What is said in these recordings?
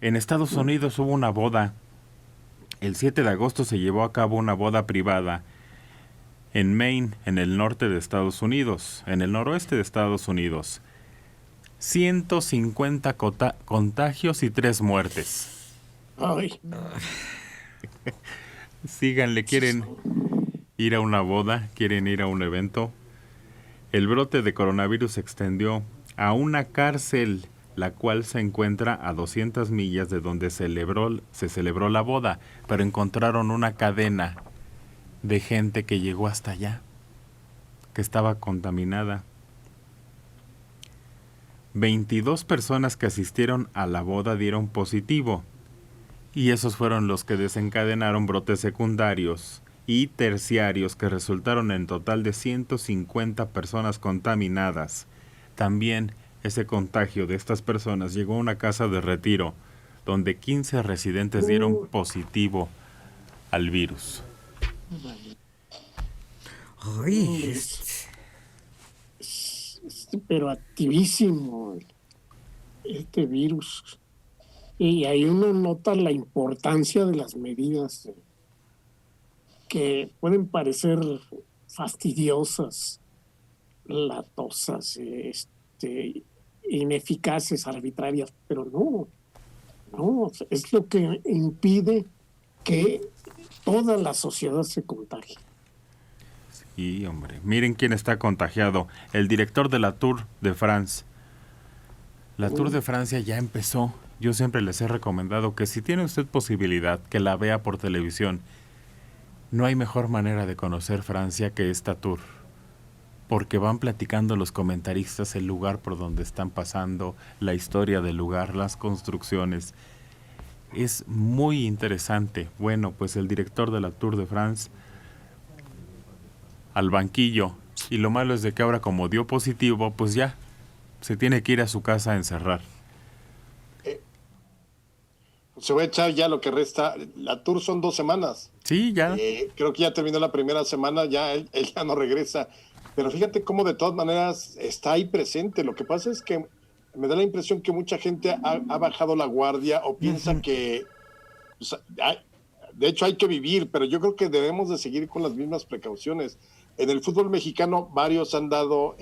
En Estados Unidos hubo una boda. El 7 de agosto se llevó a cabo una boda privada en Maine, en el norte de Estados Unidos, en el noroeste de Estados Unidos. 150 contagios y 3 muertes. Ay, Síganle, quieren ir a una boda, quieren ir a un evento. El brote de coronavirus se extendió a una cárcel, la cual se encuentra a 200 millas de donde se celebró la boda, pero encontraron una cadena de gente que llegó hasta allá, que estaba contaminada. 22 personas que asistieron a la boda dieron positivo, y esos fueron los que desencadenaron brotes secundarios y terciarios que resultaron en total de 150 personas contaminadas. También ese contagio de estas personas llegó a una casa de retiro, donde 15 residentes dieron positivo al virus. Ay, pero activísimo este virus. Y ahí uno nota la importancia de las medidas que pueden parecer fastidiosas, latosas, ineficaces, arbitrarias, pero no, es lo que impide que toda la sociedad se contagie. Sí, hombre, miren quién está contagiado, el director de la Tour de France. La Tour de Francia ya empezó. Yo siempre les he recomendado que si tiene usted posibilidad, que la vea por televisión. No hay mejor manera de conocer Francia que esta tour, porque van platicando los comentaristas el lugar por donde están pasando, la historia del lugar, las construcciones. Es muy interesante. Bueno, pues el director de la Tour de France al banquillo, y lo malo es de que ahora como dio positivo, pues ya se tiene que ir a su casa a encerrar. Se va a echar ya lo que resta. La tour son 2 semanas. Sí, ya. Creo que ya terminó la primera semana, ya él ya no regresa. Pero fíjate cómo de todas maneras está ahí presente. Lo que pasa es que me da la impresión que mucha gente ha bajado la guardia o piensa que, pues, de hecho hay que vivir, pero yo creo que debemos de seguir con las mismas precauciones. En el fútbol mexicano varios han dado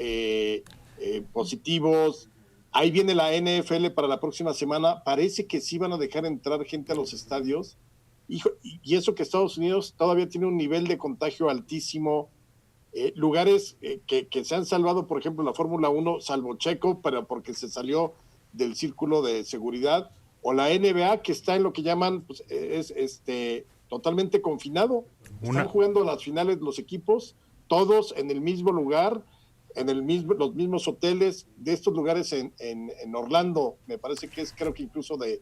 positivos. Ahí viene la NFL para la próxima semana. Parece que sí van a dejar entrar gente a los estadios. Y eso que Estados Unidos todavía tiene un nivel de contagio altísimo. Lugares que se han salvado, por ejemplo, la Fórmula 1, salvo Checo, pero porque se salió del círculo de seguridad. O la NBA, que está en lo que llaman, pues, totalmente confinado. Están jugando las finales los equipos, todos en el mismo lugar, los mismos hoteles de estos lugares en Orlando, me parece que es, creo que incluso de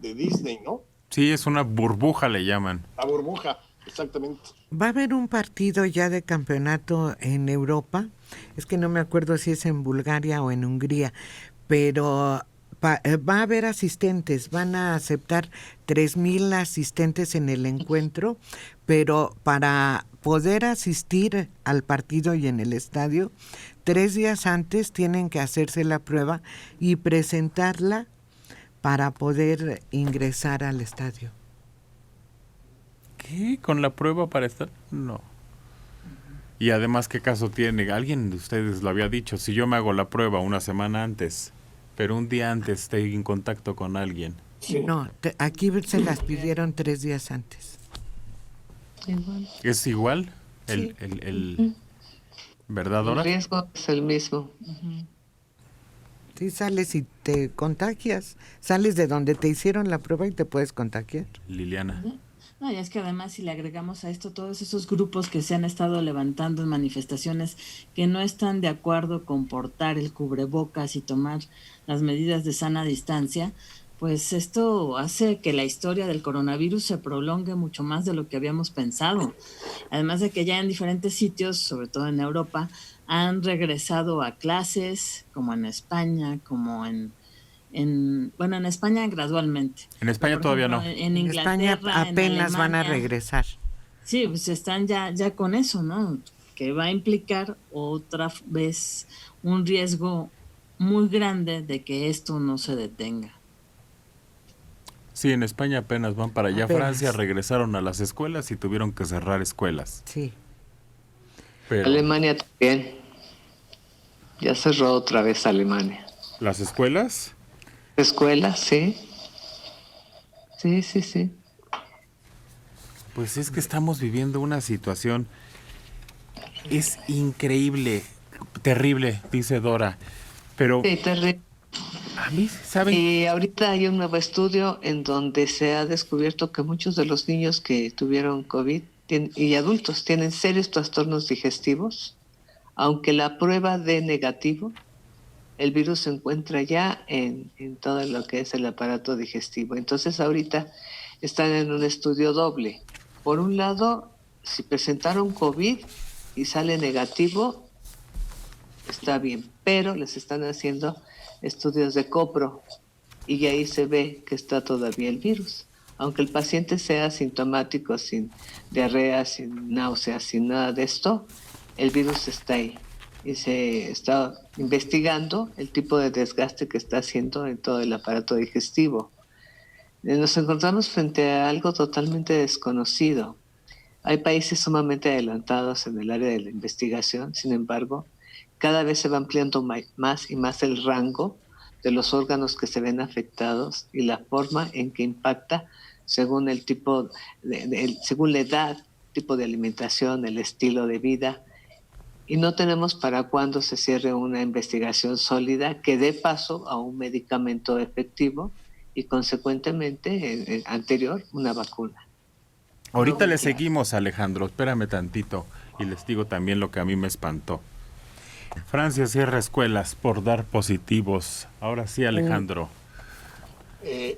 Disney, ¿no? Sí, es una burbuja, le llaman. La burbuja, exactamente. Va a haber un partido ya de campeonato en Europa, es que no me acuerdo si es en Bulgaria o en Hungría, pero va a haber asistentes, van a aceptar 3,000 asistentes en el encuentro, pero para poder asistir al partido y en el estadio, 3 días antes tienen que hacerse la prueba y presentarla para poder ingresar al estadio. ¿Qué? ¿Con la prueba para estar? No. Y además, ¿qué caso tiene? Alguien de ustedes lo había dicho, si yo me hago la prueba una semana antes, pero un día antes estoy en contacto con alguien. No, aquí se las pidieron 3 días antes. Igual. ¿Es igual? Sí. ¿Verdad, Dora? El riesgo es el mismo. Sí, sales y te contagias. Sales de donde te hicieron la prueba y te puedes contagiar. Liliana. No, y es que además si le agregamos a esto todos esos grupos que se han estado levantando en manifestaciones que no están de acuerdo con portar el cubrebocas y tomar las medidas de sana distancia, pues esto hace que la historia del coronavirus se prolongue mucho más de lo que habíamos pensado. Además de que ya en diferentes sitios, sobre todo en Europa, han regresado a clases, como en España, como en España gradualmente. En España Por todavía ejemplo, no. En España Inglaterra, apenas en van a Alemania, regresar. Sí, pues están ya con eso, ¿no? Que va a implicar otra vez un riesgo muy grande de que esto no se detenga. Sí, en España apenas van para allá. Apenas. Francia regresaron a las escuelas y tuvieron que cerrar escuelas. Sí. Pero Alemania también. Ya cerró otra vez Alemania. las escuelas, Escuelas, sí. Sí, sí, sí. pues es que estamos viviendo una situación, es increíble, terrible, dice Dora. Pero Sí, terrible. a mí, ¿saben? Y ahorita hay un nuevo estudio en donde se ha descubierto que muchos de los niños que tuvieron COVID y adultos tienen serios trastornos digestivos, aunque la prueba de negativo, el virus se encuentra ya en todo lo que es el aparato digestivo. Entonces ahorita están en un estudio doble. Por un lado, si presentaron COVID y sale negativo, está bien, pero les están haciendo estudios de copro y ahí se ve que está todavía el virus. Aunque el paciente sea asintomático, sin diarrea, sin náuseas, sin nada de esto, el virus está ahí. Y se está investigando el tipo de desgaste que está haciendo en todo el aparato digestivo. Nos encontramos frente a algo totalmente desconocido. Hay países sumamente adelantados en el área de la investigación, sin embargo, cada vez se va ampliando más y más el rango de los órganos que se ven afectados y la forma en que impacta según el tipo, según la edad, tipo de alimentación, el estilo de vida. Y no tenemos para cuándo se cierre una investigación sólida que dé paso a un medicamento efectivo y consecuentemente, anterior, una vacuna. Ahorita le claro. seguimos, Alejandro, espérame tantito y les digo también lo que a mí me espantó. Francia cierra escuelas por dar positivos. Ahora sí, Alejandro.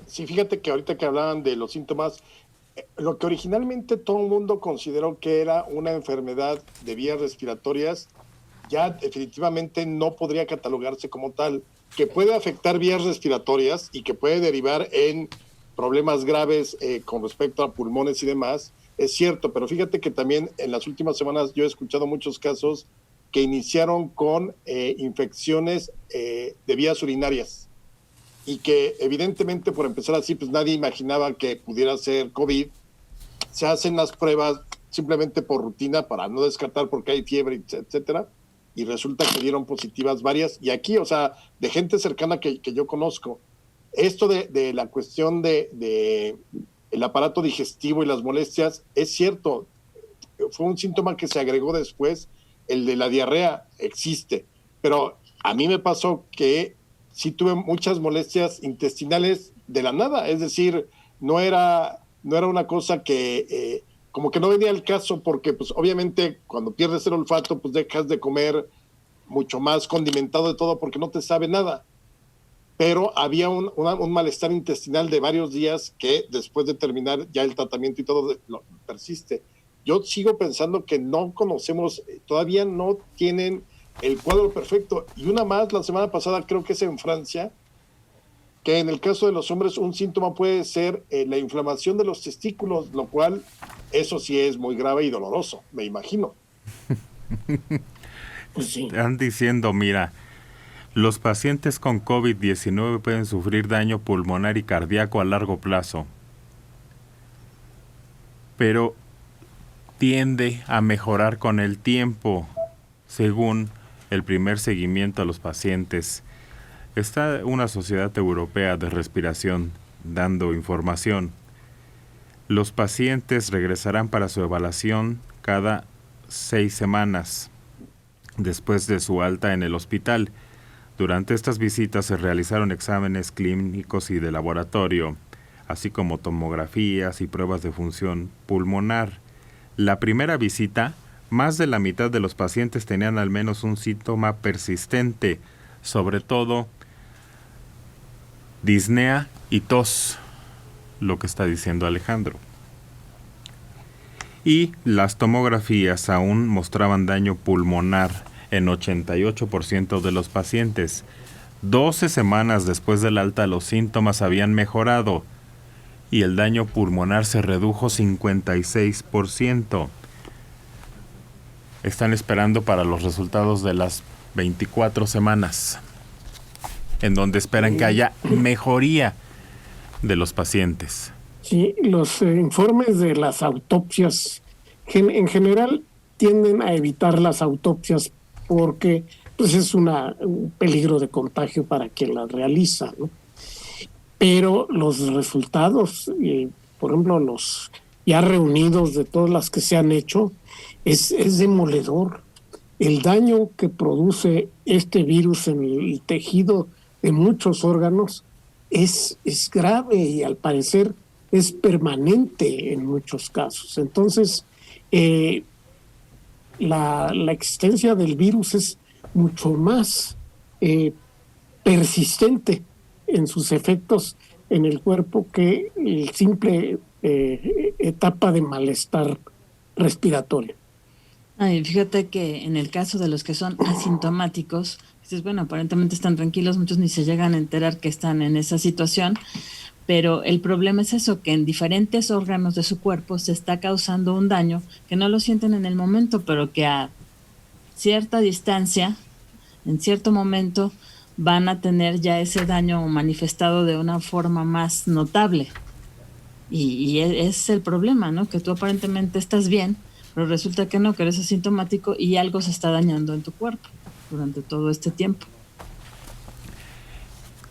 Sí, fíjate que ahorita que hablaban de los síntomas, lo que originalmente todo el mundo consideró que era una enfermedad de vías respiratorias, ya definitivamente no podría catalogarse como tal, que puede afectar vías respiratorias y que puede derivar en problemas graves con respecto a pulmones y demás, es cierto, pero fíjate que también en las últimas semanas yo he escuchado muchos casos que iniciaron con infecciones de vías urinarias y que evidentemente por empezar así pues nadie imaginaba que pudiera ser COVID. Se hacen las pruebas simplemente por rutina para no descartar porque hay fiebre, etcétera, y resulta que dieron positivas varias, y aquí, o sea, de gente cercana que yo conozco. Esto de la cuestión de el aparato digestivo y las molestias, es cierto, fue un síntoma que se agregó después, el de la diarrea existe, pero a mí me pasó que sí tuve muchas molestias intestinales de la nada, es decir, no era una cosa que como que no venía al caso, porque pues obviamente cuando pierdes el olfato pues dejas de comer mucho más condimentado de todo porque no te sabe nada, pero había un malestar intestinal de varios días que después de terminar ya el tratamiento y todo persiste. Yo sigo pensando que no conocemos, todavía no tienen el cuadro perfecto. Y una más, la semana pasada creo que es en Francia, que en el caso de los hombres un síntoma puede ser la inflamación de los testículos, lo cual eso sí es muy grave y doloroso, me imagino. Pues sí. Están diciendo, mira, los pacientes con COVID-19 pueden sufrir daño pulmonar y cardíaco a largo plazo, pero tiende a mejorar con el tiempo, según el primer seguimiento a los pacientes. Está una sociedad europea de respiración dando información. Los pacientes regresarán para su evaluación cada 6 semanas después de su alta en el hospital. Durante estas visitas se realizaron exámenes clínicos y de laboratorio, así como tomografías y pruebas de función pulmonar. La primera visita, más de la mitad de los pacientes tenían al menos un síntoma persistente, sobre todo disnea y tos, lo que está diciendo Alejandro. Y las tomografías aún mostraban daño pulmonar en 88% de los pacientes. 12 semanas después del alta los síntomas habían mejorado y el daño pulmonar se redujo 56%. Están esperando para los resultados de las 24 semanas, en donde esperan que haya mejoría. de los pacientes. Sí, los informes de las autopsias en general tienden a evitar las autopsias porque pues es un peligro de contagio para quien las realiza, ¿no? Pero los resultados, por ejemplo, los ya reunidos de todas las que se han hecho, es demoledor. El daño que produce este virus en el tejido de muchos órganos es grave y al parecer es permanente en muchos casos. Entonces, la existencia del virus es mucho más persistente en sus efectos en el cuerpo que el simple etapa de malestar respiratorio. Ay, fíjate que en el caso de los que son asintomáticos, dices, bueno, aparentemente están tranquilos, muchos ni se llegan a enterar que están en esa situación, pero el problema es eso, que en diferentes órganos de su cuerpo se está causando un daño que no lo sienten en el momento, pero que a cierta distancia, en cierto momento, van a tener ya ese daño manifestado de una forma más notable. Y es el problema, ¿no? Que tú aparentemente estás bien, pero resulta que no, que eres asintomático y algo se está dañando en tu cuerpo durante todo este tiempo.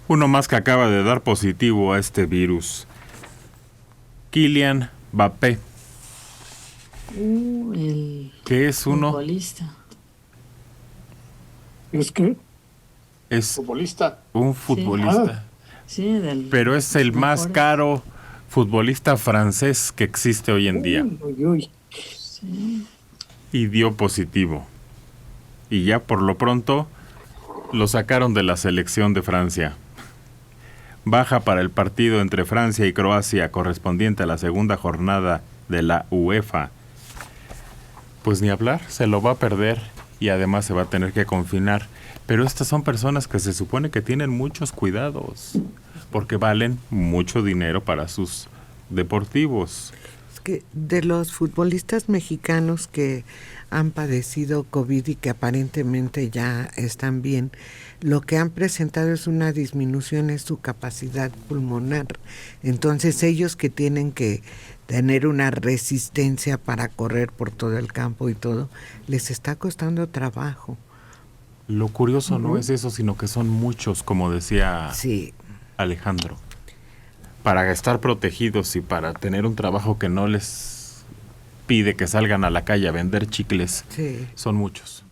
Uno más que acaba de dar positivo a este virus. Kylian Mbappé. El ¿Qué es uno? futbolista. ¿Es que? Es Futbolista. un futbolista. Sí, Pero es el más mejores. caro futbolista francés que existe hoy en día. Uy, uy. Sí. Y dio positivo. Y ya por lo pronto lo sacaron de la selección de Francia. Baja para el partido entre Francia y Croacia correspondiente a la segunda jornada de la UEFA. Pues ni hablar, se lo va a perder y además se va a tener que confinar. Pero estas son personas que se supone que tienen muchos cuidados porque valen mucho dinero para sus deportivos. Es que de los futbolistas mexicanos que han padecido COVID y que aparentemente ya están bien, lo que han presentado es una disminución en su capacidad pulmonar. Entonces ellos que tienen que tener una resistencia para correr por todo el campo y todo, les está costando trabajo. Lo curioso no es eso, sino que son muchos, como decía Sí, Alejandro. Para estar protegidos y para tener un trabajo que no les pide que salgan a la calle a vender chicles, sí. son muchos.